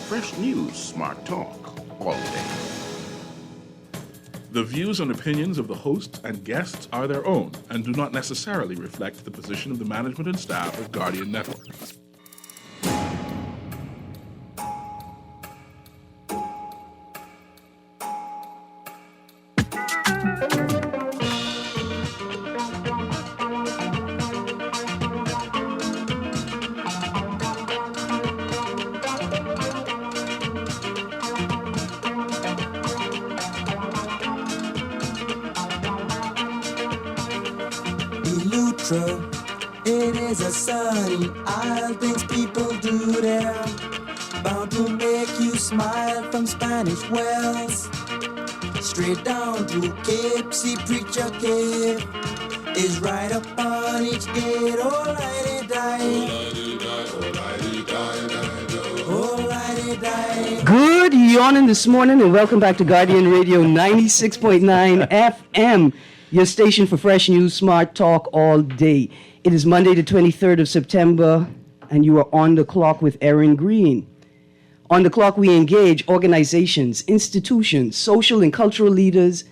Fresh News Smart Talk all day. The views and opinions of the hosts and guests are their own and do not necessarily reflect the position of the management and staff of Guardian Network. It is a sunny isle, things people do there, bound to make you smile from Spanish Wells. Straight down to Cape, see Preacher Cave is right up on each gate. Oh, lighty-die. Good yawning this morning and welcome back to Guardian Radio 96.9 FM, your station for fresh news, smart talk all day. It is Monday the 23rd of September and you are on the clock with Erin, Greene. On the clock we engage organizations, institutions, social and cultural leaders,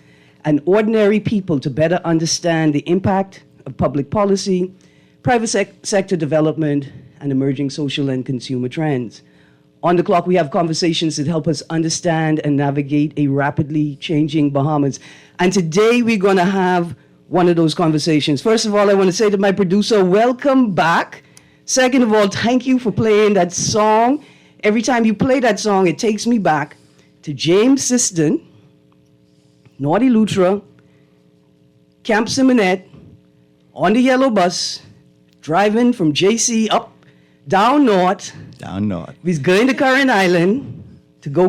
and ordinary people to better understand the impact of public policy, private sector development, and emerging social and consumer trends. On the clock, we have conversations that help us understand and navigate a rapidly changing Bahamas. And today, we're going to have one of those conversations. First of all, I want to say to my producer, welcome back. Second of all, thank you for playing that song. Every time you play that song, it takes me back to James Siston, Naughty Lutra, Camp Simonette, on the yellow bus, driving from JC down north. We was going to Curran Island to go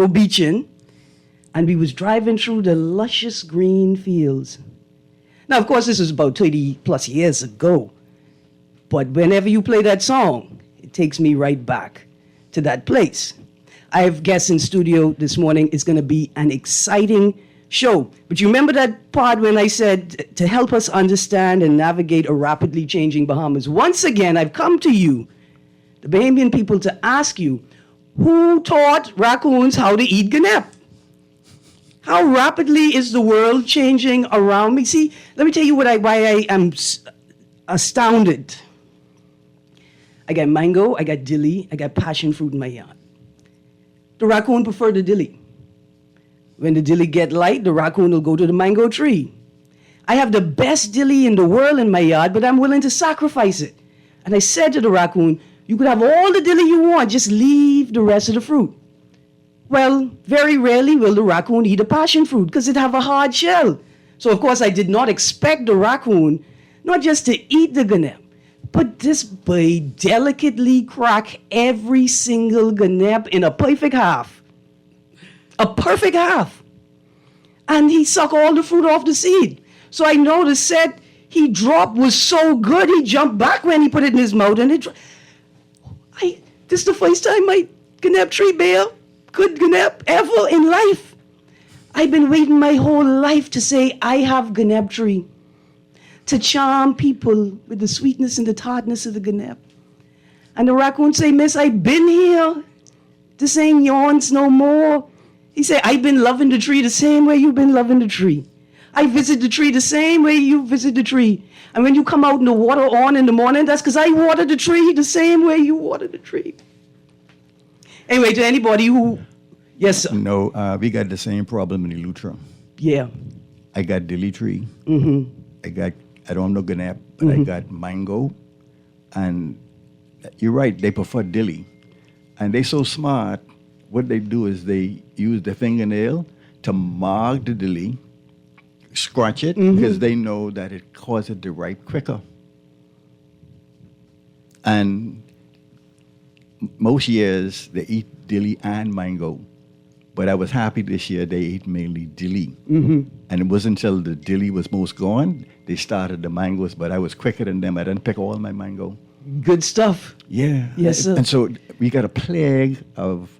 beaching, and we was driving through the luscious green fields. Now, of course, this was about 30 plus years ago, but whenever you play that song, it takes me right back to that place. I have guests in studio this morning. It's going to be an exciting show. But you remember that part when I said to help us understand and navigate a rapidly changing Bahamas? Once again, I've come to you, the Bahamian people, to ask you, who taught raccoons how to eat ganap? How rapidly is the world changing around me? See, let me tell you why I am astounded. I got mango, I got dilly, I got passion fruit in my yard. The raccoon prefer the dilly. When the dilly get light, the raccoon will go to the mango tree. I have the best dilly in the world in my yard, but I'm willing to sacrifice it. And I said to the raccoon, you could have all the dilly you want, just leave the rest of the fruit. Well, very rarely will the raccoon eat a passion fruit because it have a hard shell. So, of course, I did not expect the raccoon not just to eat the ganap, but this boy delicately crack every single ganap in a perfect half. A perfect half. And he suck all the fruit off the seed. So I noticed that he dropped was so good, he jumped back when he put it in his mouth. And this is the first time my ganap tree bear good ganap ever in life. I've been waiting my whole life to say I have ganap tree, to charm people with the sweetness and the tartness of the ganap. And the raccoon say, miss, I've been here. This ain't yawns no more. He said, I've been loving the tree the same way you've been loving the tree. I visit the tree the same way you visit the tree. And when you come out in the water on in the morning, that's because I water the tree the same way you water the tree. Anyway, to anybody who, yes, sir. No, we got the same problem in the Lutra. Yeah. I got dilly tree. Mm-hmm. I don't know ganap, but I got mango. And you're right, they prefer dilly. And they so smart, what they do is they use their fingernail to mark the dilly, scratch it, because they know that it causes it to ripe quicker. And most years, they eat dilly and mango. But I was happy this year they ate mainly dilly. And it wasn't until the dilly was most gone, they started the mangoes, but I was quicker than them. I didn't pick all my mango. Good stuff. Yeah. Yes, sir. And so we got a plague of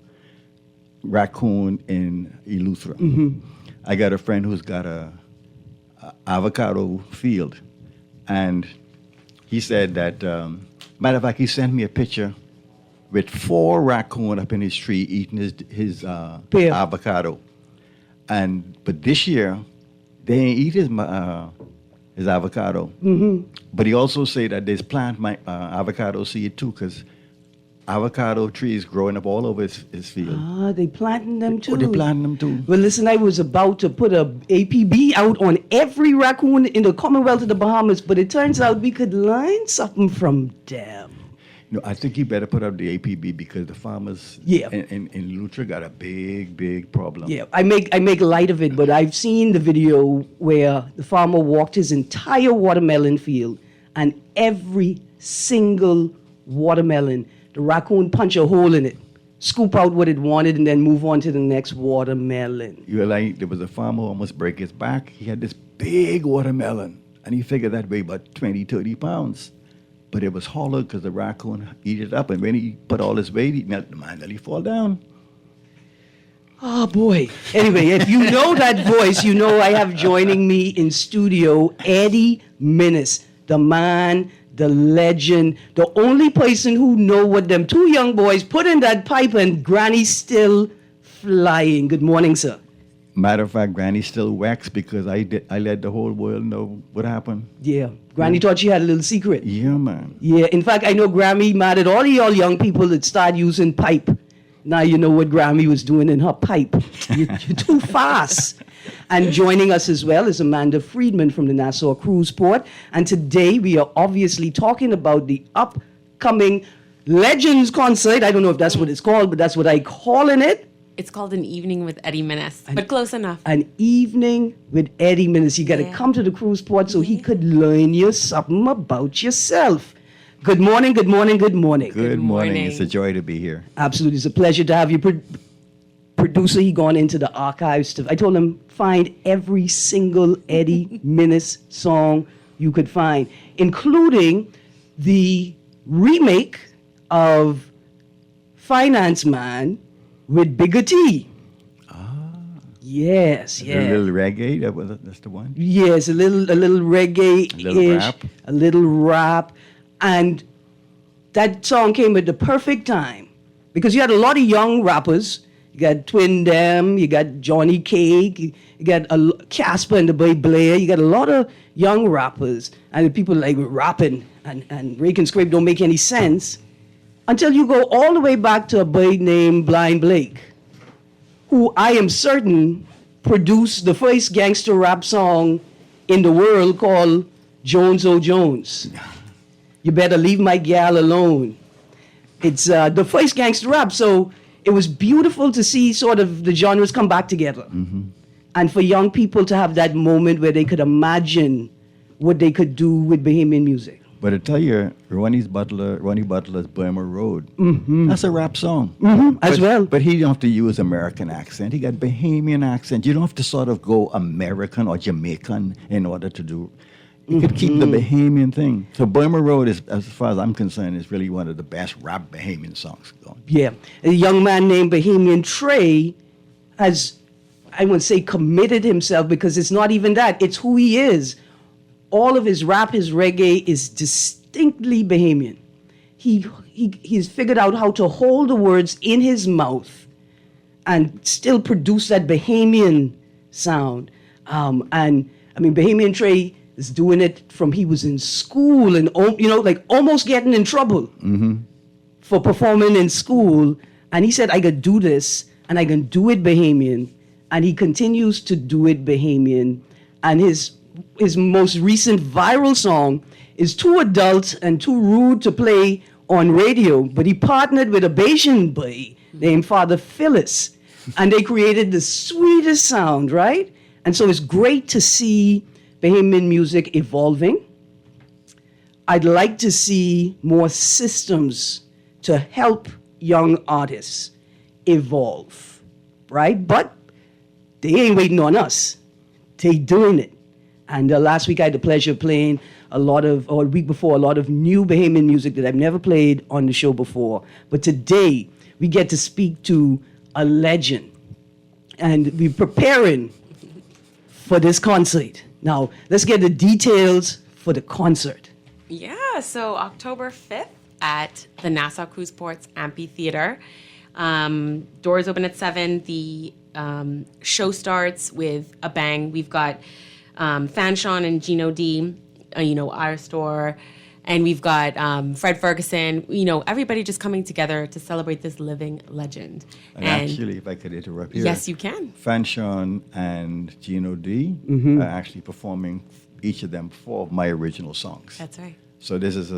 raccoon in Eleuthera. I got a friend who's got a avocado field. And he said that, matter of fact, he sent me a picture with 4 raccoon up in his tree eating his Pear. avocado. But this year, they ain't eat his avocado. But he also say that there's plant avocado seed too, because avocado trees growing up all over his field. Ah, they planting them too. Oh, they planting them too. Well, listen, I was about to put a APB out on every raccoon in the Commonwealth of the Bahamas, but it turns out we could learn something from them. No, I think you better put up the APB because the farmers Yeah. in Lutra got a big problem. Yeah, I make light of it, but I've seen the video where the farmer walked his entire watermelon field, and every single watermelon, the raccoon punch a hole in it, scoop out what it wanted, and then move on to the next watermelon. You're like, there was a farmer who almost break his back. He had this big watermelon, and he figured that weighed about 20, 30 pounds. But it was hollow because the raccoon eat it up, and when he put all his weight, the man let he fall down. Oh boy. Anyway, if you know that voice, you know I have joining me in studio Eddie Minnis, the man, the legend, the only person who know what them 2 young boys put in that pipe, and Granny's still flying. Good morning, sir. Matter of fact, Granny still waxed because I let the whole world know what happened. Yeah. Granny thought she had a little secret. Yeah, man. Yeah. In fact, I know Grammy mad at all of y'all young people that start using pipe. Now you know what Grammy was doing in her pipe. You're too fast. And joining us as well is Amanda Friedman from the Nassau Cruise Port. And today we are obviously talking about the upcoming Legends concert. I don't know if that's what it's called, but that's what I'm calling it. It's called An Evening with Eddie Minnis, but close enough. An evening with Eddie Minnis. You got to Yeah. come to the cruise port so he could learn you something about yourself. Good morning, good morning, good morning. Good morning. morning. It's a joy to be here. Absolutely. It's a pleasure to have you. Producer, he gone into the archives. I told him, find every single Eddie Minnis song you could find, including the remake of Finance Man with Bigger T. Yes, A yes. little reggae, that's the one. Yes, a little reggae, A little rap. a little rap, and that song came at the perfect time because you had a lot of young rappers. You got Twin Dem, you got Johnny Cake, you got Casper and the Boy Blair. You got a lot of young rappers, and people like rapping and rake and scrape don't make any sense until you go all the way back to a boy named Blind Blake, who I am certain produced the first gangster rap song in the world called Jones O' Jones. You better leave my gal alone. It's the first gangster rap, so it was beautiful to see sort of the genres come back together. And for young people to have that moment where they could imagine what they could do with Bahamian music. But I tell you, Ronnie Butler's Burma Road, that's a rap song. As well. But he don't have to use American accent. He got Bahamian accent. You don't have to sort of go American or Jamaican in order to do. You could keep the Bahamian thing. So Burma Road is, as far as I'm concerned, is really one of the best rap Bahamian songs going. Yeah. A young man named Bahamian Trey has, I wouldn't say committed himself because it's not even that. It's who he is. All of his rap, his reggae is distinctly Bahamian. He's figured out how to hold the words in his mouth and still produce that Bahamian sound. And I mean, Bahamian Trey is doing it from he was in school and, like almost getting in trouble for performing in school. And he said, I could do this and I can do it Bahamian. And he continues to do it Bahamian. And his most recent viral song is too adult and too rude to play on radio, but he partnered with a Bayesian boy named Father Phyllis, and they created the sweetest sound, right? And so it's great to see Bahamian music evolving. I'd like to see more systems to help young artists evolve, right? But they ain't waiting on us. They doing it. And last week I had the pleasure of playing a week before, a lot of new Bahamian music that I've never played on the show before. But today we get to speak to a legend. And we're preparing for this concert. Now, let's get the details for the concert. Yeah, so October 5th at the Nassau Cruise Ports Amphitheater. Doors open at 7. The show starts with a bang. We've got Fanshawn and Gino D, our store. And we've got Fred Ferguson, everybody just coming together to celebrate this living legend. And actually, if I could interrupt here. Yes, you can. Fanshawn and Gino D are actually performing, each of them, 4 of my original songs. That's right. So this is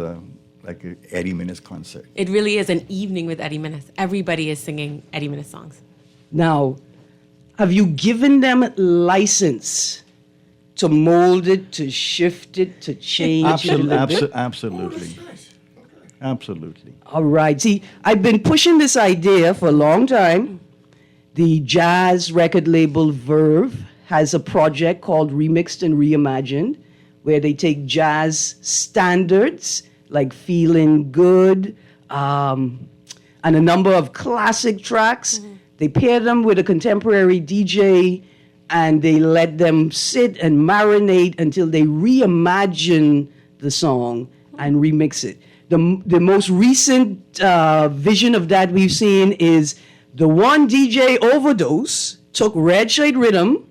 like an Eddie Minnis concert. It really is an evening with Eddie Minnis. Everybody is singing Eddie Minnis songs. Now, have you given them license to mold it, to shift it, to change it a little bit? Absolutely. Absolutely. All right. See, I've been pushing this idea for a long time. The jazz record label Verve has a project called Remixed and Reimagined, where they take jazz standards like Feeling Good and a number of classic tracks. They pair them with a contemporary DJ, and they let them sit and marinate until they reimagine the song and remix it. The most recent vision of that we've seen is the one DJ Overdose took Red Shade Rhythm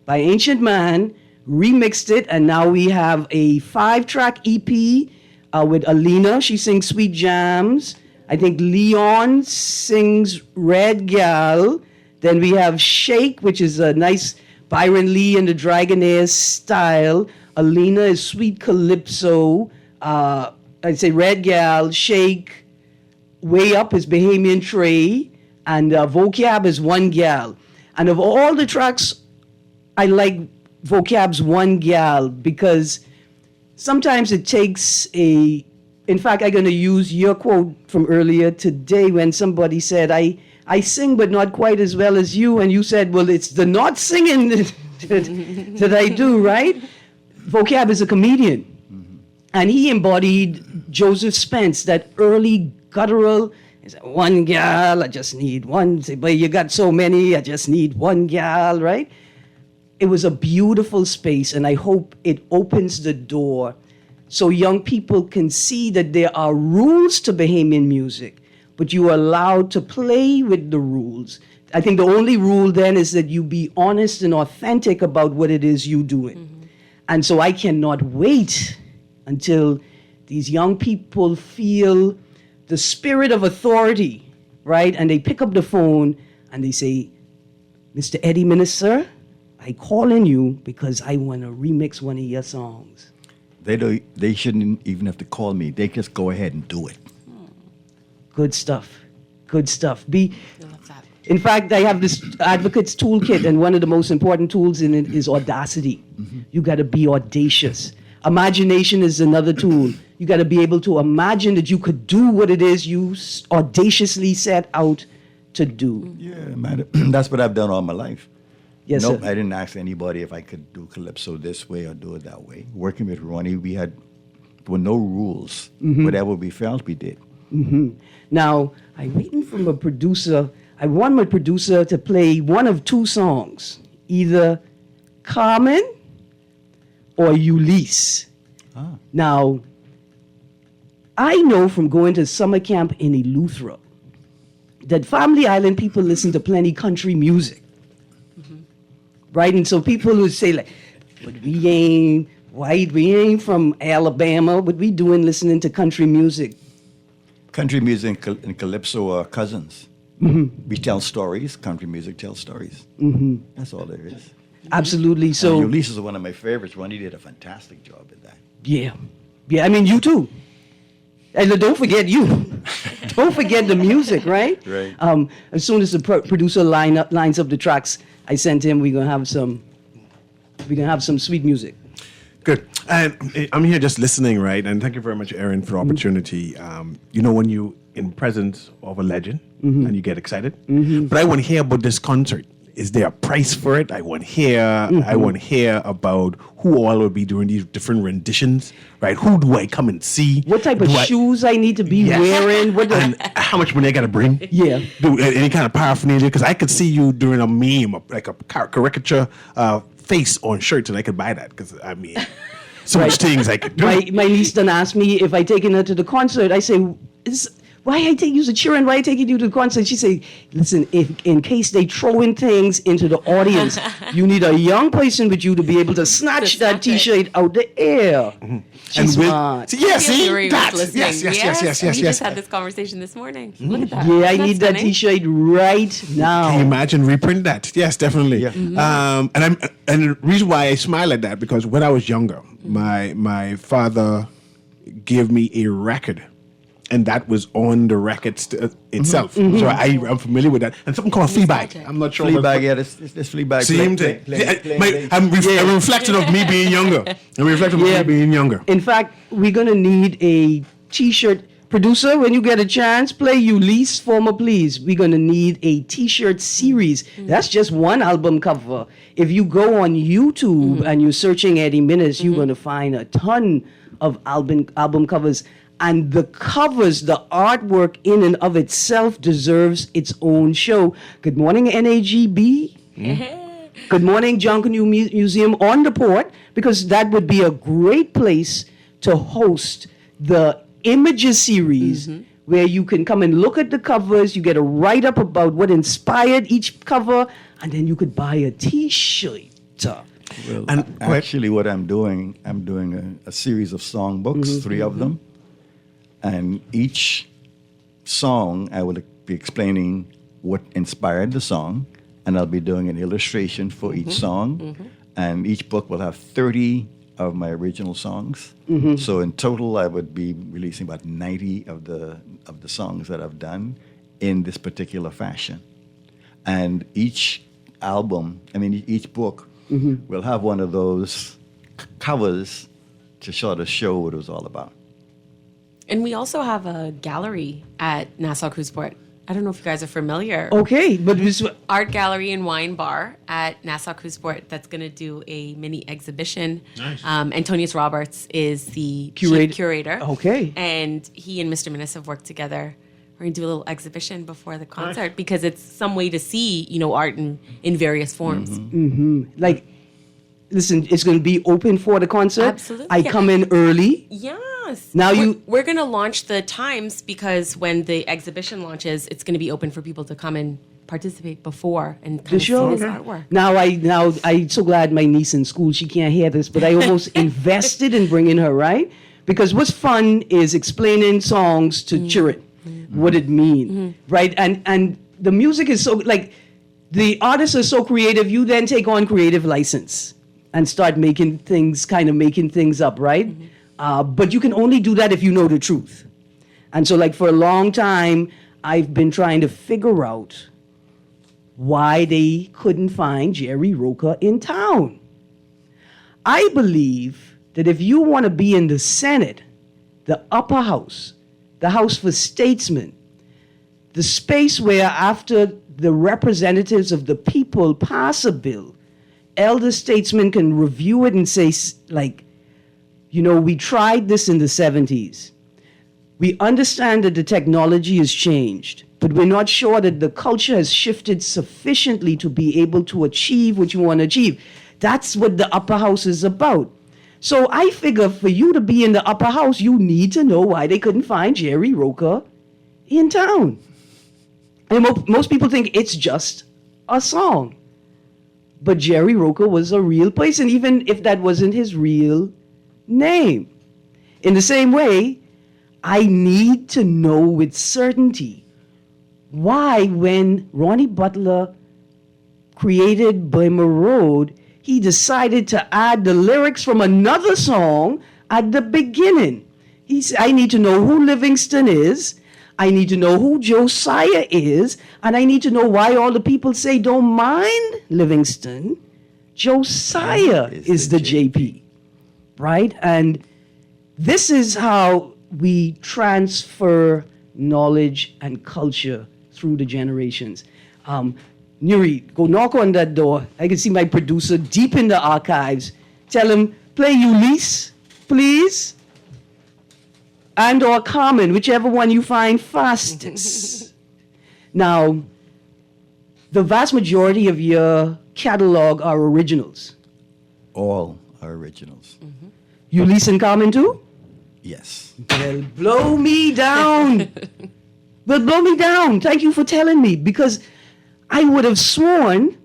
by Ancient Man, remixed it, and now we have a 5-track EP with Alina. She sings Sweet Jams. I think Leon sings Red Gal. Then we have Shake, which is a nice Byron Lee and the Dragonaires style. Alina is Sweet Calypso. I'd say Red Gal. Shake. Way Up is Bahamian Trey. And Vocab is One Gal. And of all the tracks, I like Vocab's One Gal because sometimes it takes in fact, I'm going to use your quote from earlier today when somebody said, I sing, but not quite as well as you. And you said, well, it's the not singing that I do, right? Vocab is a comedian. And he embodied Joseph Spence, that early guttural, one gal, I just need one. But you got so many, I just need one gal, right? It was a beautiful space, and I hope it opens the door so young people can see that there are rules to Bahamian music, but you are allowed to play with the rules. I think the only rule then is that you be honest and authentic about what it is you're doing. And so I cannot wait until these young people feel the spirit of authority, right? And they pick up the phone and they say, Mr. Eddie Minnis, I calling you because I want to remix one of your songs. They shouldn't even have to call me. They just go ahead and do it. Good stuff. Good stuff. I love that. In fact, I have this advocate's toolkit, and one of the most important tools in it is audacity. You got to be audacious. Imagination is another tool. You got to be able to imagine that you could do what it is you audaciously set out to do. Yeah, man, that's what I've done all my life. Yes, nope, sir. I didn't ask anybody if I could do calypso this way or do it that way. Working with Ronnie, there were no rules. Whatever we felt, we did. Now, I'm waiting from a producer. I want my producer to play one of 2 songs, either Carmen or Ulysses. Now, I know from going to summer camp in Eleuthera that Family Island people listen to plenty country music. Right? And so people who say, like, but we ain't white, we ain't from Alabama, what we doing listening to country music? Country music and calypso are cousins. We tell stories. Country music tells stories. That's all there is. Absolutely. So, Ulysses is one of my favorites. Ronnie did a fantastic job at that. yeah. I mean, you too. And don't forget you. Don't forget the music, right? Right. As soon as the producer lines up the tracks, I sent him. We're gonna have some sweet music. Good. And I'm here just listening, right? And thank you very much, Erin, for the opportunity. When you in presence of a legend and you get excited. But I want to hear about this concert. Is there a price for it? I want to hear about who all will be doing these different renditions, right? Who do I come and see? What type of shoes I need to be wearing? And how much money I got to bring? Yeah. Do any kind of paraphernalia? Because I could see you doing a meme, like a caricature face on shirts, and I could buy that. Because I mean, So much things I could do. My niece done asked me if I taken her to the concert. I say, why I take you to cheering? Why I taking you to the concert? She say, listen, if in case they throwing things into the audience, you need a young person with you to be able to snatch that T-shirt out the air. She's smart. Yuri was that. listening. Yes. We just had this conversation this morning. Look at that. Yeah, I That's need that stunning. T-shirt right now. Can you imagine reprint that? Yes, definitely. Yeah. And the reason why I smile at that, because when I was younger, my father gave me a record, and that was on the record itself. So I'm familiar with that. And something called Fleabag. I'm not sure. Fleabag, yeah, this Fleabag. Same thing. A reflection of me being younger. A reflection of me being younger. In fact, we're gonna need a T-shirt producer. When you get a chance, play Ulysses Former Please. We're gonna need a T-shirt series. That's just one album cover. If you go on YouTube and you're searching Eddie Minutes, you're gonna find a ton of album covers. And the covers, the artwork in and of itself deserves its own show. Good morning, NAGB. Good morning, Junkanoo Museum on the Port, because that would be a great place to host the Images series, where you can come and look at the covers. You get a write-up about what inspired each cover, and then you could buy a T-shirt. Well, And actually, what I'm doing a series of songbooks, 3 of them. And each song, I will be explaining what inspired the song, and I'll be doing an illustration for each song. And each book will have 30 of my original songs. So in total, I would be releasing about 90 of the songs that I've done in this particular fashion. And each book will have one of those covers to sort of show what it was all about. And we also have a gallery at Nassau Cruise Port. I don't know if you guys are familiar. Okay, but Art gallery and wine bar at Nassau Cruise Port that's going to do a mini exhibition. Nice. Antonius Roberts is the Curator. chief curator. Okay. And he and Mr. Minnis have worked together. We're going to do a little exhibition before the concert because it's some way to see, art in various forms. like, listen, it's going to be open for the concert. Absolutely. I come in early. Yes. Now we're going to launch the times because when the exhibition launches, it's going to be open for people to come and participate before and kind of see this artwork. Now I'm so glad my niece in school, she can't hear this, but I almost invested in bringing her, right? Because what's fun is explaining songs to children, what it mean, right? And the music is so, like, the artists are so creative, you then take on creative license and start making things up, right? But you can only do that if you know the truth. And so, like, for a long time, I've been trying to figure out why they couldn't find Jerry Roca in town. I believe that if you want to be in the Senate, the upper house, the House for Statesmen, the space where after the representatives of the people pass a bill, elder statesmen can review it and say, like, we tried this in the 70s. We understand that the technology has changed, but we're not sure that the culture has shifted sufficiently to be able to achieve what you want to achieve. That's what the upper house is about. So I figure for you to be in the upper house, you need to know why they couldn't find Jerry Roca in town. And most people think it's just a song. But Jerry Roca was a real person, even if that wasn't his real name. In the same way, I need to know with certainty why, when Ronnie Butler created Burma Road, he decided to add the lyrics from another song at the beginning. He said, I need to know who Livingston is, I need to know who Josiah is, and I need to know why all the people say don't mind Livingston. Josiah is the JP, right? And this is how we transfer knowledge and culture through the generations. Nuri, go knock on that door. I can see my producer deep in the archives. Tell him, play Ulysses, please. And or Carmen, whichever one you find fastest. Now, the vast majority of your catalog are originals. All are originals. Ulysses and Carmen too? Yes. Well, blow me down. Well, blow me down. Thank you for telling me, because I would have sworn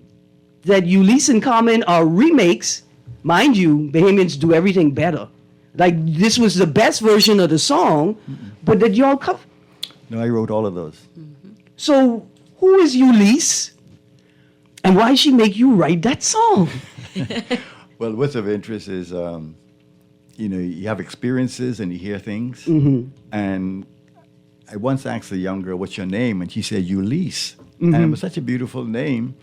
that Ulysses and Carmen are remakes. Mind you, Bahamians do everything better. Like, this was the best version of the song, but that y'all cover. No, I wrote all of those. So, who is Ulysses? And why she make you write that song? Well, what's of interest is, you have experiences and you hear things. And I once asked a young girl, "What's your name?" And she said, Ulysses. And it was such a beautiful name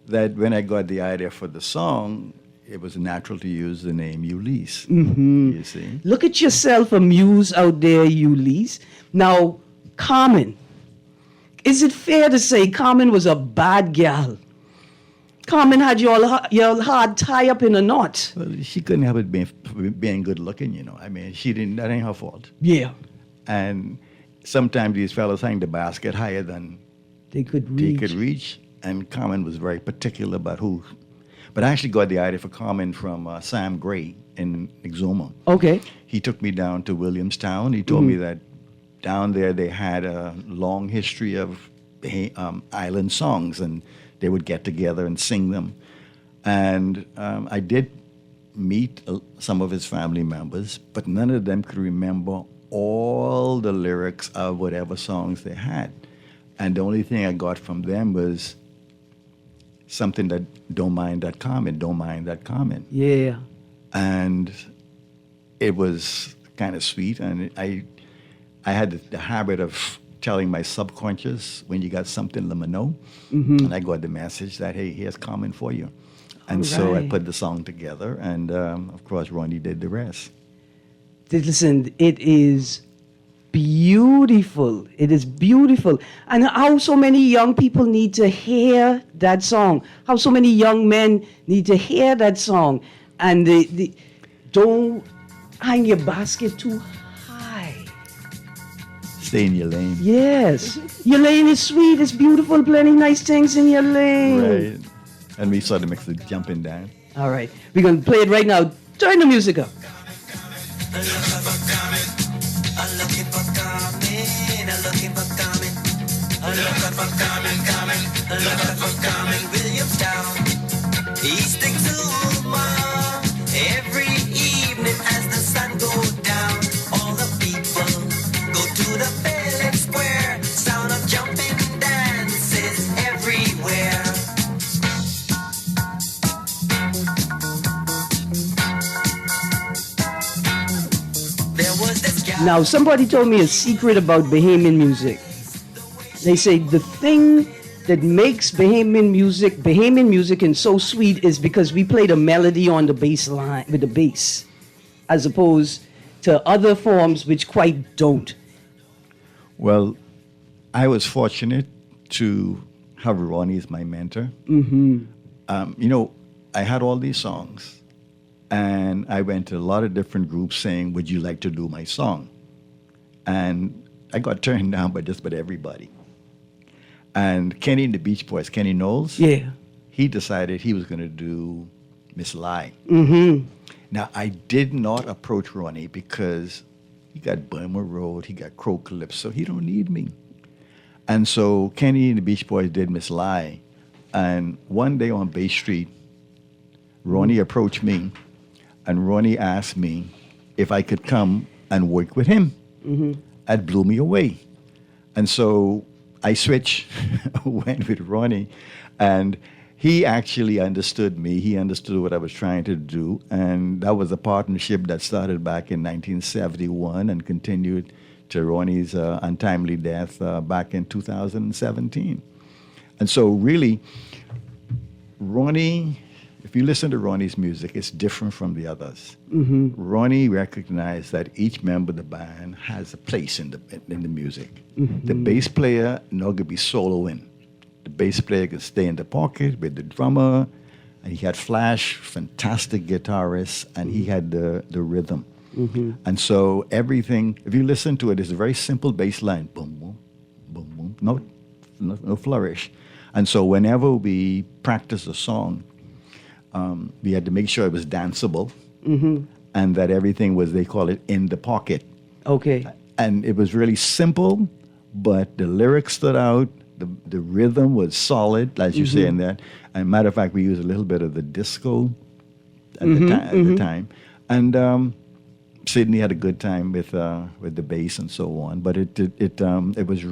that when I got the idea for the song, it was natural to use the name Ulysses. You see? Look at yourself, a muse out there, Ulysses. Now, Carmen. Is it fair to say Carmen was a bad gal? Carmen had your heart tie up in a knot. Well, she couldn't help it being good looking, I mean, that ain't her fault. Yeah. And sometimes these fellas hang the basket higher than They could they reach. could reach. And Carmen was very particular about who. But I actually got the idea for Carmen from Sam Gray in Exuma. Okay. He took me down to Williamstown. He told me that down there they had a long history of island songs, and they would get together and sing them. And I did meet some of his family members, but none of them could remember all the lyrics of whatever songs they had. And the only thing I got from them was something that, "Don't mind that Carmen, don't mind that Carmen." Yeah. And it was kind of sweet. And I had the habit of telling my subconscious, when you got something, let me know. And I got the message that, "Hey, here's Carmen for you." And so I Alright. put the song together, and of course, Ronnie did the rest. Listen, it is beautiful. It is beautiful. And how so many young people need to hear that song. How so many young men need to hear that song. And don't hang your basket too high. Stay in your lane. Yes. Your lane is sweet. It's beautiful. Plenty nice things in your lane. Right. And we sort of mix the jumping down. All right. We're going to play it right now. Turn the music up. Looking for Carmen, looking for Carmen, looking for Carmen, looking for Carmen Williamstown. East Exuma, every evening as the sun goes down, all the people go to the village square, sound of jumping dances everywhere. There was this guy. Now, somebody told me a secret about Bahamian music. They say the thing that makes Bahamian music and so sweet is because we play the melody on the bass line with the bass, as opposed to other forms which quite don't. Well, I was fortunate to have Ronnie as my mentor. I had all these songs, and I went to a lot of different groups saying, "Would you like to do my song?" And I got turned down by just about everybody. And Kenny and the Beach Boys, Kenny Knowles, Yeah. he decided he was going to do Miss Lie. Mm-hmm. Now, I did not approach Ronnie because he got Burma Road, he got Crow Calypso, he don't need me. And so Kenny and the Beach Boys did Miss Lie. And one day on Bay Street, Ronnie approached me, and Ronnie asked me if I could come and work with him. That blew me away. And so I switched, went with Ronnie, and he actually understood me. He understood what I was trying to do, and that was a partnership that started back in 1971 and continued to Ronnie's untimely death back in 2017. And so really, Ronnie, if you listen to Ronnie's music, it's different from the others. Ronnie recognized that each member of the band has a place in the music. The bass player not gonna be soloing. The bass player could stay in the pocket with the drummer, and he had Flash, fantastic guitarist, and he had the rhythm. And so everything, if you listen to it, it's a very simple bass line, boom, boom, boom, boom, no flourish. And so whenever we practiced a song, we had to make sure it was danceable. and that everything was, they call it, in the pocket. Okay. And it was really simple, but the lyrics stood out. The rhythm was solid, as you say in that. And matter of fact, we used a little bit of the disco at the time. And Sydney had a good time with the bass and so on. But it was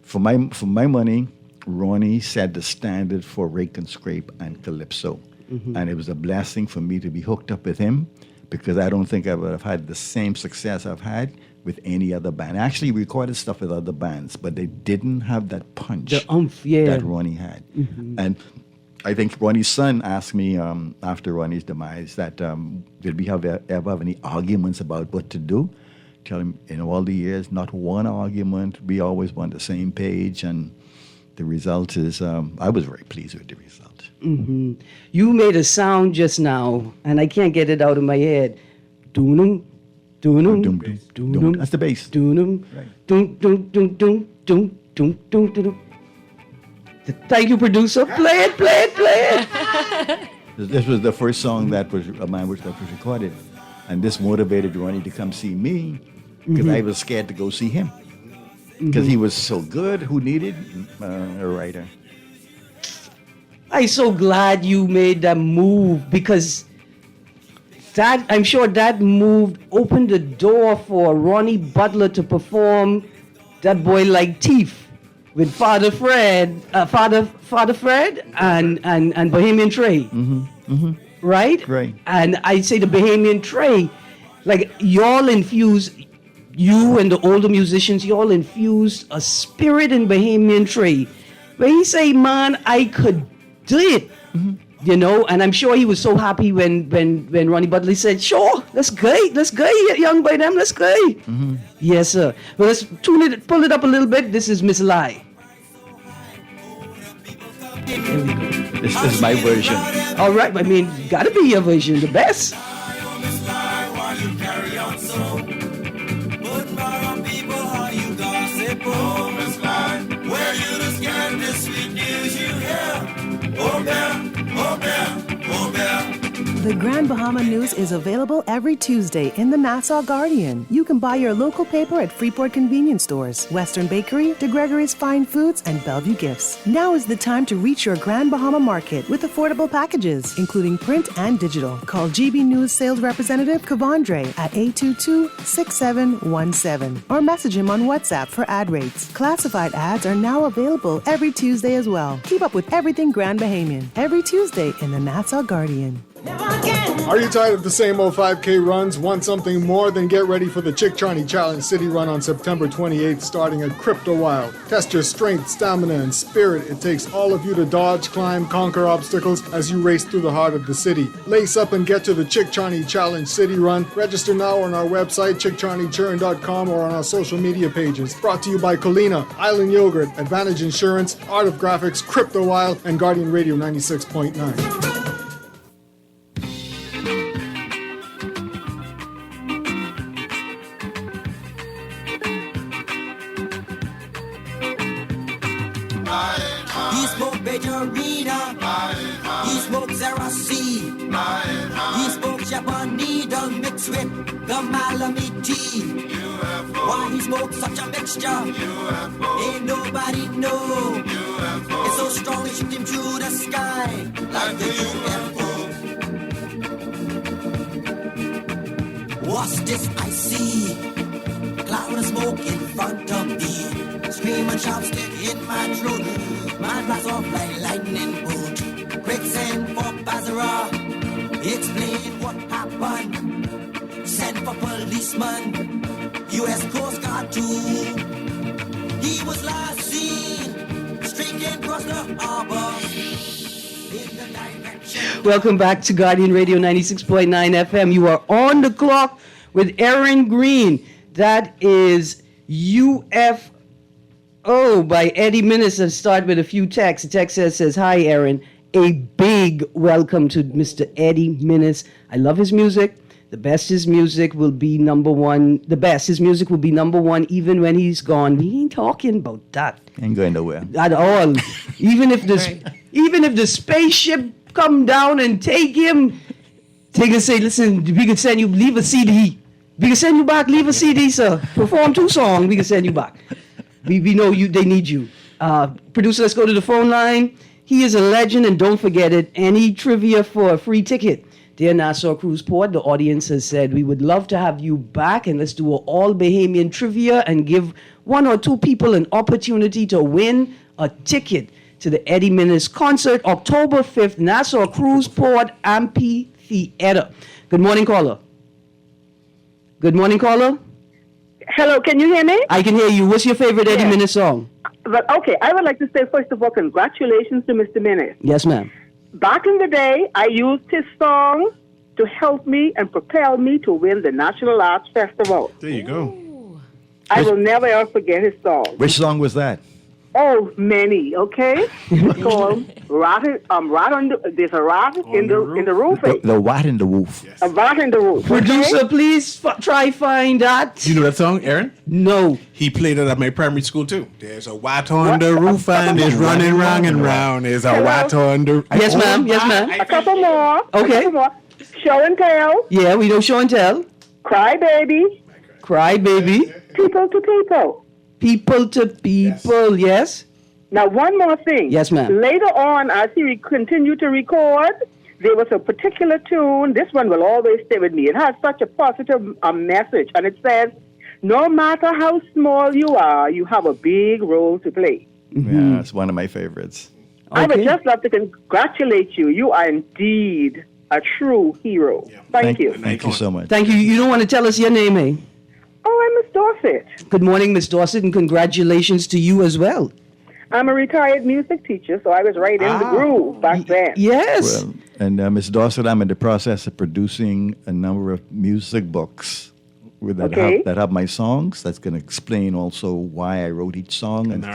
for my money. Ronnie set the standard for rake and scrape and calypso, and it was a blessing for me to be hooked up with him, because I don't think I would have had the same success I've had with any other band. I actually recorded stuff with other bands, but they didn't have that punch that Ronnie had. And I think Ronnie's son asked me after Ronnie's demise that did we ever have any arguments about what to do? Tell him, in all the years, not one argument. We always were on the same page, and the result is I was very pleased with the result. You made a sound just now, and I can't get it out of my head. Doonum, doonum, Doom, doom, doom. That's the bass. doonum, Right. doom, doom, doom, doom, doom, doom, doom, doom. Thank you, producer. Play it, play it, play it. This was the first song that was of mine that was recorded, and this motivated Ronnie to come see me, because I was scared to go see him, because he was so good. Who needed a writer? I'm so glad you made that move, because that, I'm sure that move opened the door for Ronnie Butler to perform That Boy Like Teeth with Father Fred and Bohemian Trey. Right? Right. And I say the Bohemian Trey, like y'all infused, you and the older musicians, y'all infused a spirit in Bohemian Trey. Where he say, man, I could do it. You know, and I'm sure he was so happy when Ronnie Butler said, sure, let's go, young boy them, let's go. Yes, sir. Well, let's pull it up a little bit. This is Miss Lie. There we go. This is my version. All right, I mean, gotta be your version, the best. The Grand Bahama News is available every Tuesday in the Nassau Guardian. You can buy your local paper at Freeport convenience stores, Western Bakery, De Gregory's Fine Foods, and Bellevue Gifts. Now is the time to reach your Grand Bahama market with affordable packages, including print and digital. Call GB News sales representative Kavandre at 822-6717 or message him on WhatsApp for ad rates. Classified ads are now available every Tuesday as well. Keep up with everything Grand Bahamian every Tuesday in the Nassau Guardian. Are you tired of the same old 5K runs? Want something more? Then get ready for the Chick Charney Challenge City Run on September 28th, starting at Crypto Wild. Test your strength, stamina, and spirit. It takes all of you to dodge, climb, conquer obstacles as you race through the heart of the city. Lace up and get to the Chick Charney Challenge City Run. Register now on our website, chickcharneychurn.com, or on our social media pages. Brought to you by Colina, Island Yogurt, Advantage Insurance, Art of Graphics, Crypto Wild, and Guardian Radio 96.9. He smoked Bejarina. He smoked Zerasi. He smoked Japan needle mixed with the Malamute tea. Why he smoked such a mixture? Ain't nobody know. It's so strong it shoot him through the sky like the UFO. What's this I see? Cloud of smoke in front of me. Scream and shout stick in my throat. My blast off like lightning bolt. Quicksand for Bazara. Explain what happened. Send for policeman. U.S. Coast Guard too. He was last seen streaking across the harbor. In the direction. Welcome back to Guardian Radio 96.9 FM. You are on the clock with Erin Greene. That is UFO by Eddie Minnis. Let's start with a few texts. The text says, hi, Erin. A big welcome to Mr. Eddie Minnis. I love his music. The best his music will be number one. The best his music will be number one even when he's gone. We ain't talking about that Ain't going nowhere. at all. Even if the spaceship come down and take him, They can say, listen, we can send you, leave a CD. We can send you back, leave a CD, sir. Perform 2 songs, we can send you back. We know you. They need you. Producer, let's go to the phone line. He is a legend, and don't forget it. Any trivia for a free ticket. Dear Nassau Cruise Port, the audience has said we would love to have you back, and let's do an all Bahamian trivia and give 1 or 2 people an opportunity to win a ticket to the Eddie Minnis concert, October 5th, Nassau Cruise Port Amphitheater. Good morning, caller. Good morning, caller. Hello, can you hear me? I can hear you. What's your favorite Eddie Minnis song? But okay, I would like to say first of all, congratulations to Mr. Minnis. Yes, ma'am. Back in the day, I used his song to help me and propel me to win the National Arts Festival. There you go. I will never ever forget his song. Which song was that? Oh, many. Okay, it's called "Rat." There's a rat in the roof. The Wat in the Woof. A rat in the roof. Producer, please try find that. You know that song, Erin? No. He played it at my primary school too. There's a wat on the roof and it's running round and round. There's a wat on the. Yes, ma'am. Yes, ma'am. A couple more. Okay. A couple more. Show and tell. Yeah, we know show and tell. Cry baby. Cry baby. People to people. People to people. Yes. Now, one more thing. Yes, ma'am. Later on, as he continued to record, there was a particular tune. This one will always stay with me. It has such a positive message, and it says, no matter how small you are, you have a big role to play. Yeah, it's one of my favorites. I would Okay. just love to congratulate you. You are indeed a true hero. Thank you. Thank you so much. Thank you. You don't want to tell us your name, eh? Oh, I'm Miss Dorset. Good morning, Miss Dorset, and congratulations to you as well. I'm a retired music teacher, so I was right in the groove back then. Yes. Well, and Ms. Dawson, I'm in the process of producing a number of music books that have my songs. That's going to explain also why I wrote each song, and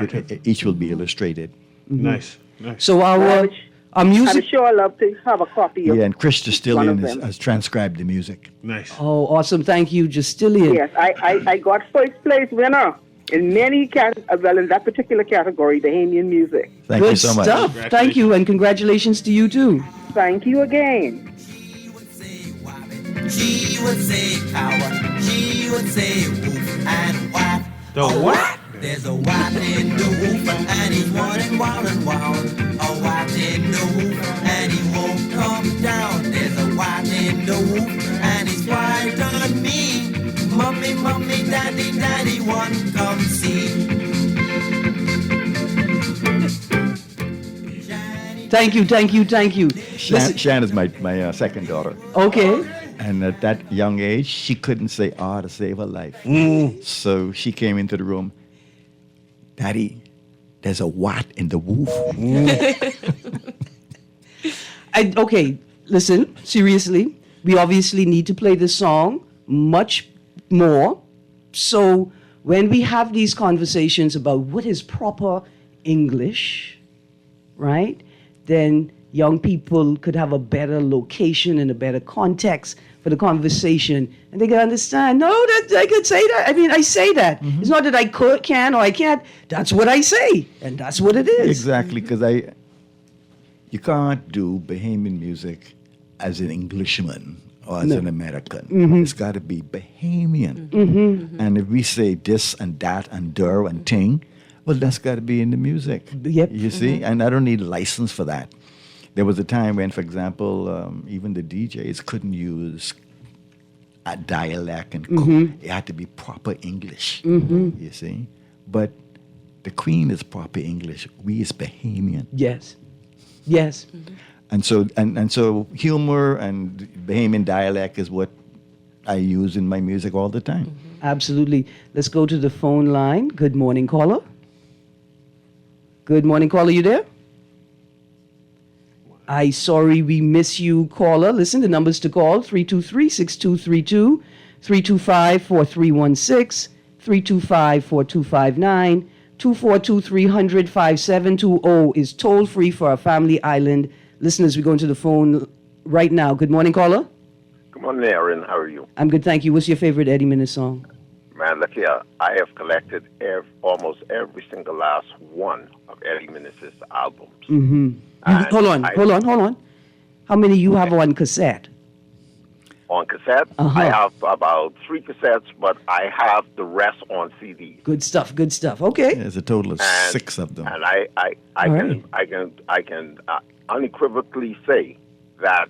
each will be illustrated. Nice. So our I music. would sure love to have a copy of Yeah, and Chris one of Justillion them. has transcribed the music. Nice. Oh, awesome! Thank you, Justillion. Yes, I got first place winner in many in that particular category, Bahamian music. Thank Good you so much. stuff. Thank you, and congratulations to you too. Thank you again. She would say wabbit, she would say coward, she would say woof and what? The what? There's a wat in the woof and he's running wild and wild. A wat in the woof and he won't come down. There's a wat in the woof and he's right on me. Mummy, mummy, daddy, daddy, one come see. Thank you, thank you, thank you. Shan is my second daughter. Okay. And at that young age, she couldn't say "ah" to save her life. So she came into the room. Daddy, there's a wat in the woof. Okay, listen, seriously. We obviously need to play this song much more. So when we have these conversations about what is proper English, right, then young people could have a better location and a better context for the conversation, and they can understand, no, that I could say that. I mean, I say that. It's not that I can or I can't. That's what I say, and that's what it is. Exactly, because you can't do Bahamian music as an Englishman or as an American. It's got to be Bahamian. And if we say this and that and der and ting, well, that's got to be in the music. Yep. You see? And I don't need a license for that. There was a time when, for example, even the DJs couldn't use a dialect and it had to be proper English. You see? But the Queen is proper English. We is Bahamian. Yes. Yes. And so humor and Bahamian dialect is what I use in my music all the time. Absolutely. Let's go to the phone line. Good morning, caller. Good morning, caller. You there? Sorry we miss you, caller. Listen, the numbers to call, 323-6232, 325-4316, 325-4259, 242-300-5720 is toll-free for our Family Island listeners. We're going to the phone right now. Good morning, caller. Good morning, Erin. How are you? I'm good, thank you. What's your favorite Eddie Minnis song? Man, look here. I have collected almost every single last one of Eddie Minnis' albums. Hold on. How many you have on cassette? on cassette. Uh-huh. I have about 3 cassettes, but I have the rest on CD. Good stuff. Good stuff. Okay. There's a total of And- 6 of them. And I can unequivocally say that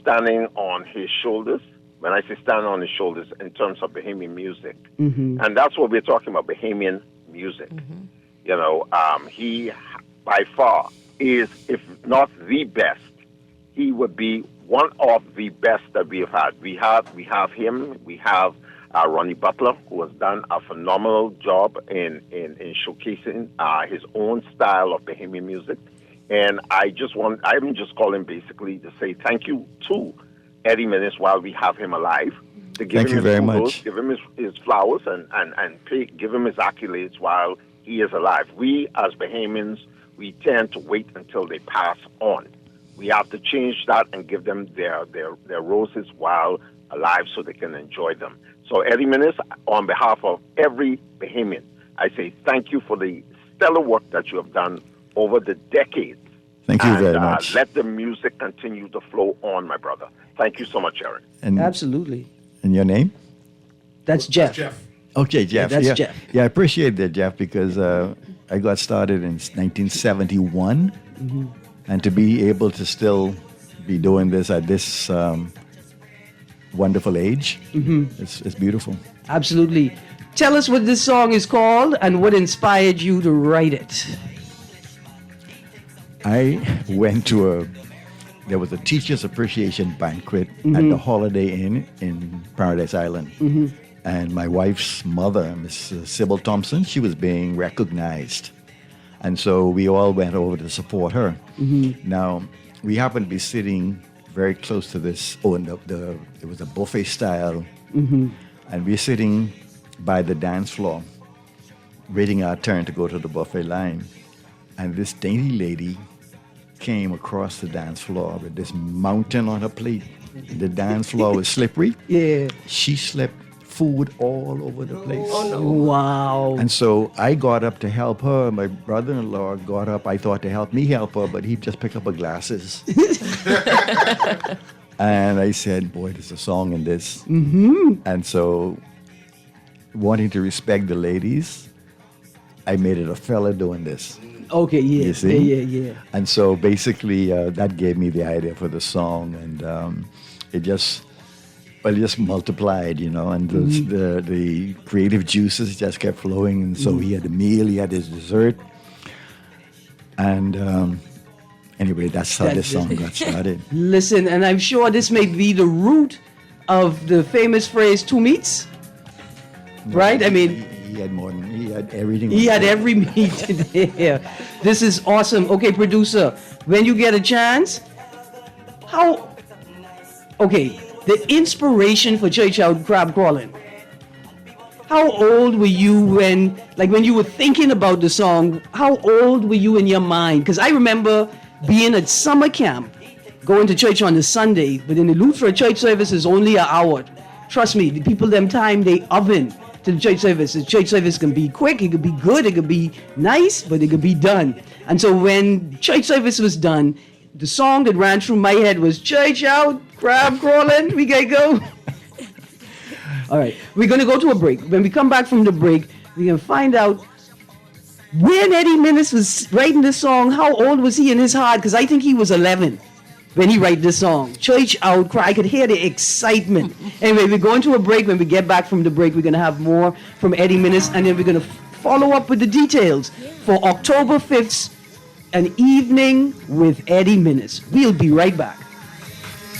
standing on his shoulders. When I say standing on his shoulders, in terms of Bahamian music, and that's what we're talking about, Bahamian music. He by far is, if not the best, he would be one of the best that we have had. We have him. We have Ronnie Butler, who has done a phenomenal job in showcasing his own style of Bahamian music. And I'm just calling basically to say thank you to Eddie Minnis while we have him alive. To give Thank him you his very kudos, much. give him his flowers, and give him his accolades while he is alive. We, as Bahamians, we tend to wait until they pass on. We have to change that and give them their roses while alive so they can enjoy them. So, Eddie Minnis, on behalf of every Bahamian, I say thank you for the stellar work that you have done over the decades. Thank you very much. Let the music continue to flow on, my brother. Thank you so much, Erin. And, Absolutely. and your name? That's Jeff. Okay, Jeff. that's yeah. Jeff. Yeah, I appreciate that, Jeff, because I got started in 1971, and to be able to still be doing this at this wonderful age, it's beautiful. Absolutely. Tell us what this song is called and what inspired you to write it. I went to there was a teacher's appreciation banquet at the Holiday Inn in Paradise Island. And my wife's mother, Miss Sybil Thompson, she was being recognized. And so we all went over to support her. Now, we happened to be sitting very close to this. It was a buffet style. And we're sitting by the dance floor, waiting our turn to go to the buffet line. And this dainty lady came across the dance floor with this mountain on her plate. The dance floor was slippery. Yeah. She slipped food all over the place. Oh, no. Wow. And so I got up to help her. My brother-in-law got up, I thought, to help me help her, but he just picked up her glasses. And I said, boy, there's a song in this. And so, wanting to respect the ladies, I made it a fella doing this. Okay, yeah. You see? Yeah. And so basically, that gave me the idea for the song, and it just multiplied, and the creative juices just kept flowing. And so he had a meal, he had his dessert, and anyway, that's how this song got started. Listen, and I'm sure this may be the root of the famous phrase "two meats," right? I mean, he had everything. he had every meat there. This is awesome. Okay, producer, when you get a chance, the inspiration for Church Out Crab Crawling. How old were you when you were thinking about the song? How old were you in your mind? Because I remember being at summer camp, going to church on a Sunday, but in the Lutheran church service is only an hour. Trust me, the people them time they oven to the church service. The church service can be quick, it could be good, it could be nice, but it could be done. And so when church service was done, the song that ran through my head was Church Out, Crab Crawling, we gotta go. All right, we're gonna go to a break. When we come back from the break, we're gonna find out when Eddie Minnis was writing this song, how old was he in his heart? Because I think he was 11 when he wrote this song. Church Out, I could hear the excitement. Anyway, we're going to a break. When we get back from the break, we're going to have more from Eddie Minnis, and then we're going to follow up with the details for October 5th, an evening with Eddie Minnis. We'll be right back.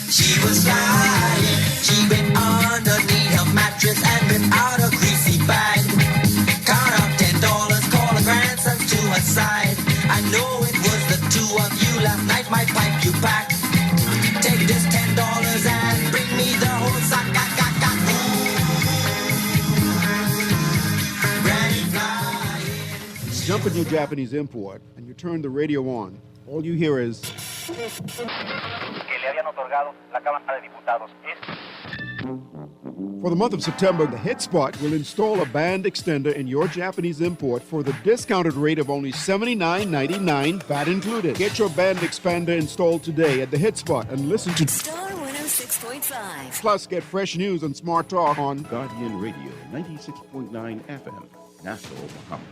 She was lying. She went underneath her mattress and ripped out a greasy bag. Count up $10, call her grandson to her side. I know it was the two of you last night. My pipe you packed. Take this $10 and bring me the whole sack. Jump in your Japanese import and you turn the radio on. All you hear is. For the month of September, the Hit Spot will install a band extender in your Japanese import for the discounted rate of only $79.99, VAT included. Get your band expander installed today at the Hit Spot and listen to Star 106.7 96.5. Plus, get fresh news and smart talk on Guardian Radio 96.9 FM, Nassau, Bahamas.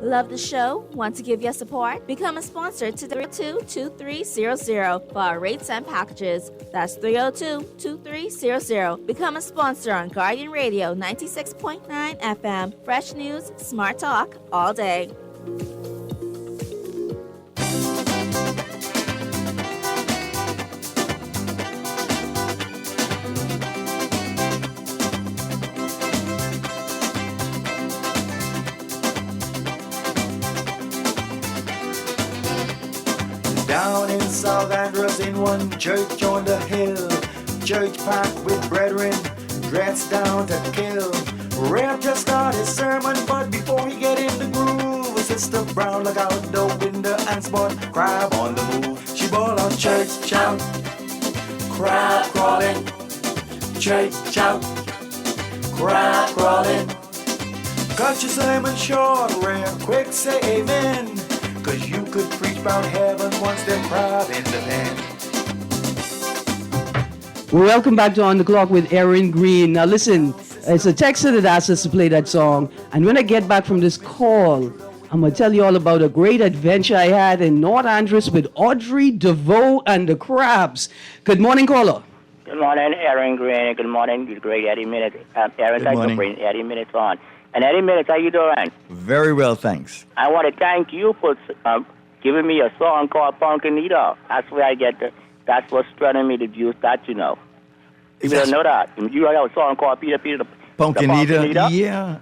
Love the show? Want to give your support? Become a sponsor to 302-2300 for our rates and packages. That's 302-2300. Become a sponsor on Guardian Radio 96.9 FM. Fresh news, smart talk, all day. Down in South Andros in one church on the hill, church packed with brethren, dressed down to kill. Rev just started his sermon, but before he get in the groove, Sister Brown look out the window and spot crab on the move. She ball on church shout, crab crawling, church shout, crab crawling. Cut your sermon short, Rev, quick say amen. Cause you could preach about heaven once them crab in the pen. Welcome back to On the Clock with Erin, Greene. Now listen, it's a texter that asked us to play that song. And when I get back from this call, I'm going to tell you all about a great adventure I had in North Andros with Audrey DeVoe and the Crabs. Good morning, caller. Good morning, Erin, Greene. Good morning, good great Eddie Minutes. Erin, thanks for bringing Eddie Minutes on. And Eddie Minutes, how you doing? Very well, thanks. I want to thank you for giving me a song called Punkanita. That's where I get that's what's strengthening me to use that, you know. People don't know that. You have a song called Peter the Punkanita? Yeah.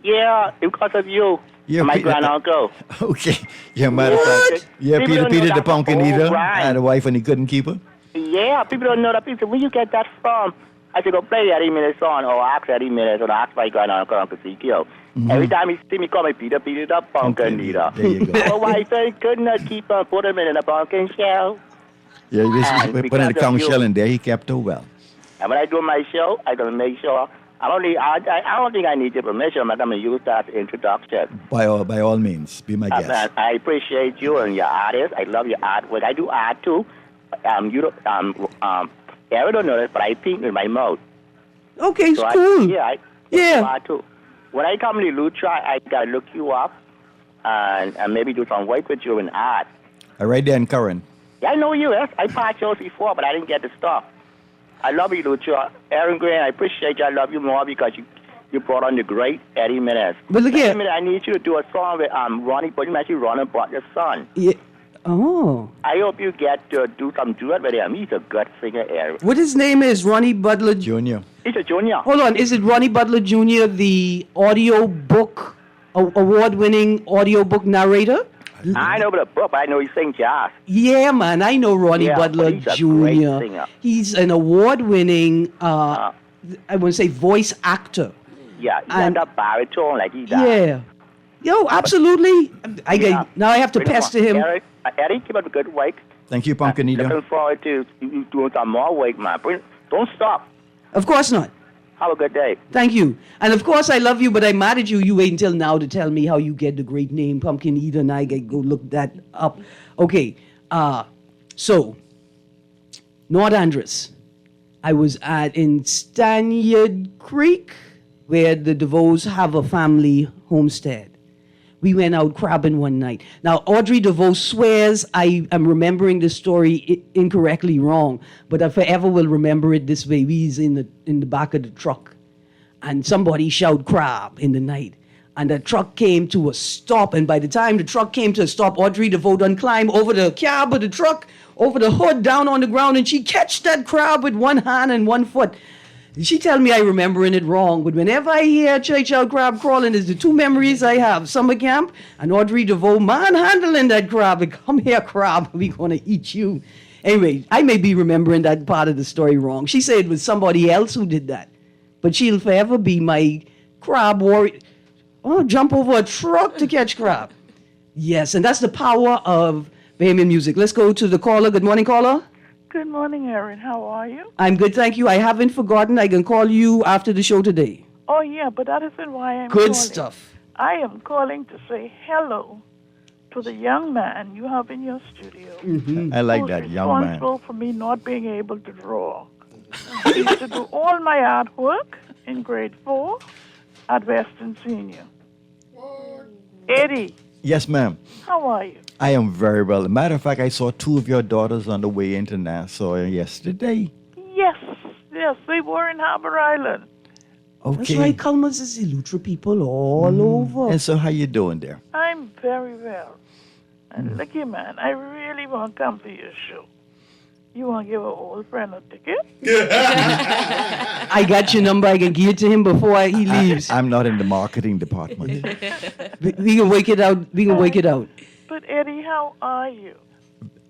Yeah, because of you. Yeah, my granduncle. Okay. Yeah, matter of fact. Yeah, Peter the Punkanita had a wife and he couldn't keep her? Yeah, people don't know that. People say, where you get that from? I should go play Eddie Minutes song, or ask Eddie Minutes, or ask my granduncle, Uncle Ezekiel. Every time he see me, call me Peter the Punkanita. There you go. My wife could not keep on putting him in a pumpkin shell. Yeah, we put in the conch shell in there. He kept her well. And when I do my show, I'm going to make sure. I don't think I need your permission. I'm going to use that introduction. By all means, be my guest. I appreciate you and your artist. I love your artwork. I do art too. Erin don't know this, but I paint with my mouth. Okay, so cool. I art too. When I come to Lutra, I got to look you up and maybe do some work with you in art. Right there in Current. Yeah, I know you. Yes. I passed yours before, but I didn't get the stuff. I love you, Lucha. Erin Greene, I appreciate you. I love you more because you brought on the great Eddie Minutes. But look here. I need you to do a song with Ronnie, but you actually Ronnie brought your son. Yeah. Oh. I hope you get to do some duet with him. He's a good singer, Erin. What his name is? Ronnie Butler Jr. He's a junior. Hold on. Is it Ronnie Butler Jr., the audiobook, award-winning audiobook narrator? I know the book, but I know he sings jazz. Yeah, man. I know Ronnie Butler he's a Jr. Great singer. He's an award-winning, I want to say, voice actor. Yeah, he's and a baritone like he does. Yeah. Yo, absolutely. Now I have to pester him. Eddie, keep up the good work. Thank you, Punkanita. Looking forward to you doing some more work, man. Don't stop. Of course not. Have a good day. Thank you. And of course I love you, but I'm mad at you. You wait until now to tell me how you get the great name Pumpkin Eater, and I go look that up. Okay. So, North Andros. I was in Stanyard Creek, where the DeVoes have a family homestead. We went out crabbing one night. Now, Audrey DeVoe swears I am remembering this story incorrectly wrong, but I forever will remember it this way. We was in the back of the truck, and somebody shouted crab in the night. And the truck came to a stop, and by the time the truck came to a stop, Audrey DeVoe done climbed over the cab of the truck, over the hood, down on the ground, and she catched that crab with one hand and one foot. She tell me I remembering it wrong, but whenever I hear Church Out Crab crawling, there's the two memories I have, summer camp and Audrey DeVoe manhandling that crab. Like, come here, crab, we gonna eat you. Anyway, I may be remembering that part of the story wrong. She said it was somebody else who did that, but she'll forever be my crab warrior. Oh, jump over a truck to catch crab. Yes, and that's the power of Bahamian music. Let's go to the caller. Good morning, caller. Good morning, Erin. How are you? I'm good, thank you. I haven't forgotten. I can call you after the show today. Oh, yeah, but that isn't why I'm calling. Good stuff. I am calling to say hello to the young man you have in your studio. I like that, young man. Responsible for me not being able to draw. I used to do all my artwork in grade 4 at Western Senior. Eddie, Yes, ma'am. how are you? I am very well. Matter of fact, I saw two of your daughters on the way into Nassau yesterday. Yes, they were in Harbor Island. Okay. That's right, Culmers is Lutra people all over. And so how you doing there? I'm very well. And look here, man, I really want to come to your show. You want to give an old friend a ticket? I got your number. I can give it to him before he leaves. I'm not in the marketing department. We can wake it out. We can wake it out. But Eddie, how are you?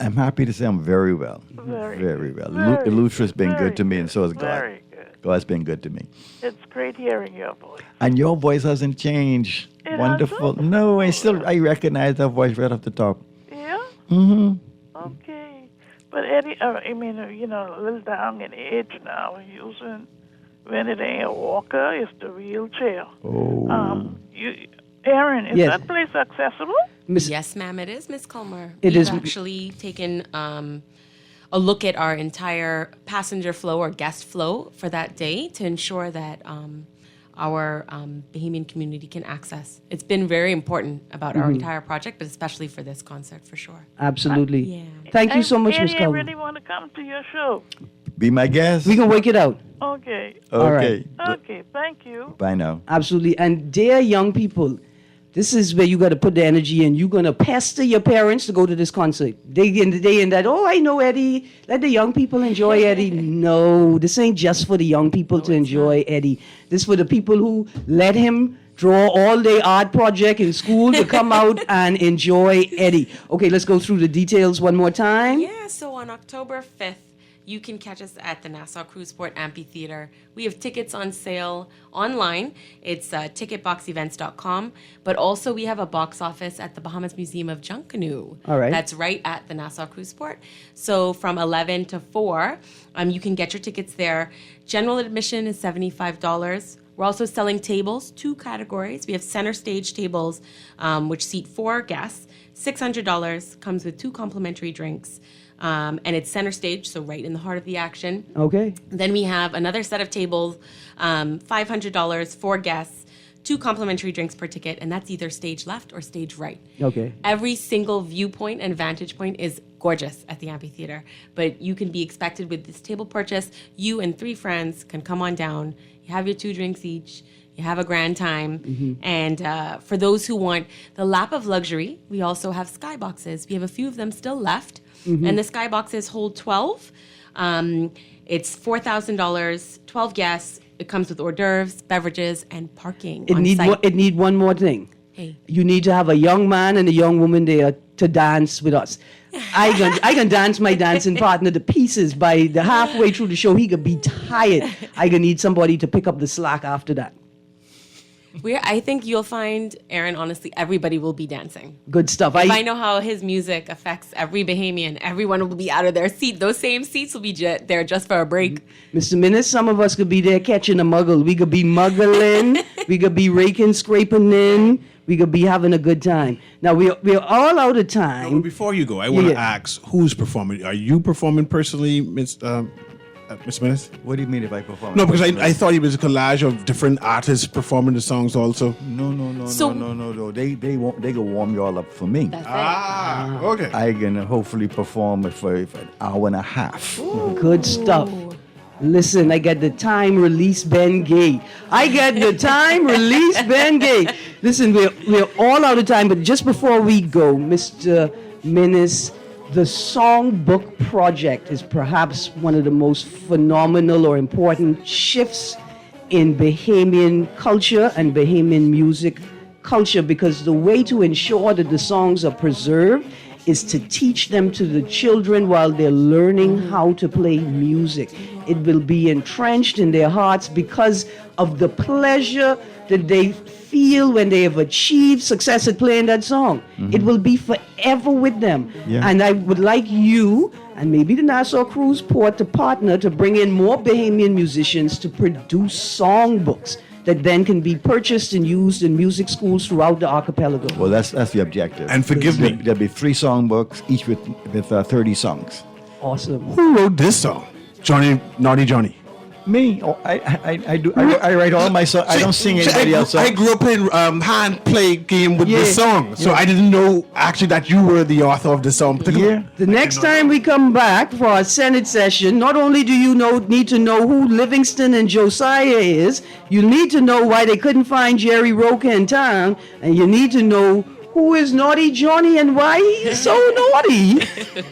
I'm happy to say I'm very well. Very well. Very Lutra's been very good to me, and so has God. Very good. God's been good to me. It's great hearing your voice. And your voice hasn't changed. It Wonderful. No, I recognize that voice right off the top. Yeah? Mm-hmm. Okay. But Eddie, I mean, a little down in age now, using, when it ain't a walker, it's the wheelchair. Oh. Erin, is Yes. that place accessible? Yes, ma'am, it is, Miss Culmer. It We've is. actually taken a look at our entire passenger flow or guest flow for that day to ensure that our Bahamian community can access. It's been very important about our entire project, but especially for this concert, for sure. Absolutely. Yeah. Thank you so much, Miss Eddie, I Culmer. really want to come to your show. Be my guest. We can wake it out. Okay. All right. Okay, thank you. Bye now. Absolutely. And dear young people, this is where you got to put the energy in. You're going to pester your parents to go to this concert. Day in that, oh, I know Eddie. Let the young people enjoy Eddie. No, this ain't just for the young people to enjoy Eddie. This for the people who let him draw all their art project in school to come out and enjoy Eddie. Okay, let's go through the details one more time. Yeah, so on October 5th, you can catch us at the Nassau Cruiseport Amphitheater. We have tickets on sale online. It's ticketboxevents.com. But also we have a box office at the Bahamas Museum of Junk Canoe. All right. That's right at the Nassau Cruiseport. So from 11 to 4, you can get your tickets there. General admission is $75. We're also selling tables, 2 categories. We have center stage tables, which seat 4 guests. $600, comes with 2 complimentary drinks. And it's center stage, so right in the heart of the action. Okay. Then we have another set of tables, $500, 4 guests, 2 complimentary drinks per ticket, and that's either stage left or stage right. Okay. Every single viewpoint and vantage point is gorgeous at the amphitheater, but you can be expected with this table purchase. You and 3 friends can come on down. You have your 2 drinks each. You have a grand time. And for those who want the lap of luxury, we also have skyboxes. We have a few of them still left. And the skyboxes hold 12. It's $4,000, 12 guests. It comes with hors d'oeuvres, beverages, and parking on site. It need one more thing. Hey. You need to have a young man and a young woman there to dance with us. I can dance my dancing partner to pieces. By the halfway through the show, he could be tired. I can need somebody to pick up the slack after that. I think you'll find, Erin, honestly, everybody will be dancing. Good stuff. If I know how his music affects every Bahamian, everyone will be out of their seat. Those same seats will be there just for a break. Mr. Minnis, some of us could be there catching a muggle. We could be muggling. We could be raking, scraping in. We could be having a good time. Now, we're all out of time. No, but before you go, I want to ask, who's performing? Are you performing personally, Ms. Minnis? What do you mean if I perform? No, because I thought it was a collage of different artists performing the songs also. No. They go warm you all up for me. That's Okay. I can hopefully perform it for an hour and a half. Good stuff. Listen, I got the time release Ben Gay. I got the time release Ben Gay. Listen, we're all out of time, but just before we go, Mr. Minnis, the Songbook Project is perhaps one of the most phenomenal or important shifts in Bahamian culture and Bahamian music culture, because the way to ensure that the songs are preserved is to teach them to the children while they're learning how to play music. It will be entrenched in their hearts because of the pleasure that they feel when they have achieved success at playing that song. It will be forever with them. Yeah. And I would like you and maybe the Nassau Cruiseport to partner to bring in more Bahamian musicians to produce songbooks. that then can be purchased and used in music schools throughout the archipelago. Well, that's the objective. And forgive me. There'll be 3 songbooks, each with 30 songs. Awesome. Who wrote this song? Naughty Johnny. Me? Oh, I do. I write all my songs. I don't sing anybody else. I grew up playing hand play game with this song, so Yeah. I didn't know actually that you were the author of this song. Yeah. The next time we come back for our Senate session, not only do you need to know who Livingston and Josiah is, you need to know why they couldn't find Jerry Roca in town, and you need to know who is Naughty Johnny and why he is so naughty.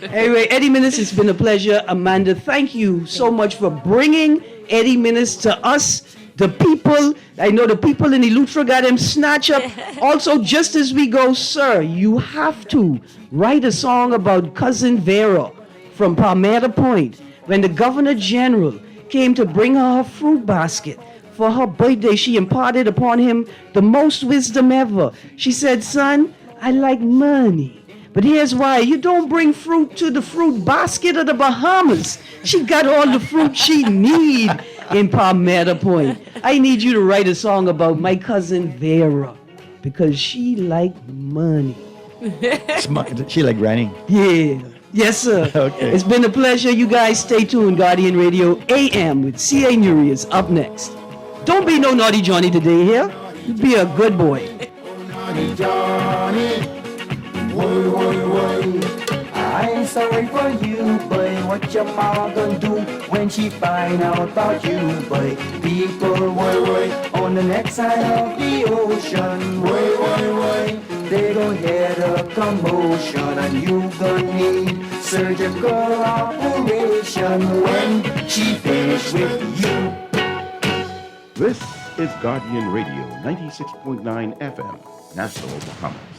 Anyway, Eddie Minnis, it's been a pleasure. Amanda, thank you so much for bringing Eddie Minnis to us, the people. I know the people in Eleuthera got him snatch up. Also, just as we go, sir, you have to write a song about Cousin Vera from Palmetto Point. When the Governor General came to bring her fruit basket for her birthday, she imparted upon him the most wisdom ever. She said, son, I like money. But here's why. You don't bring fruit to the fruit basket of the Bahamas. She got all the fruit she need in Palmetto Point. I need you to write a song about my cousin Vera because she like money. She like Granny. Yeah. Yes, sir. Okay. It's been a pleasure. You guys stay tuned. Guardian Radio AM with C.A. Nuri is up next. Don't be no naughty Johnny today here. You be a good boy. Naughty Johnny, woy, woy, woy. I'm sorry for you, boy. What your mama gonna do when she find out about you, boy? People, woy, woy, on the next side of the ocean, woy, woy, woy. They gon' hear the commotion, and you gonna need surgical operation when she finish with you. This is Guardian Radio 96.9 FM, Nassau, Bahamas.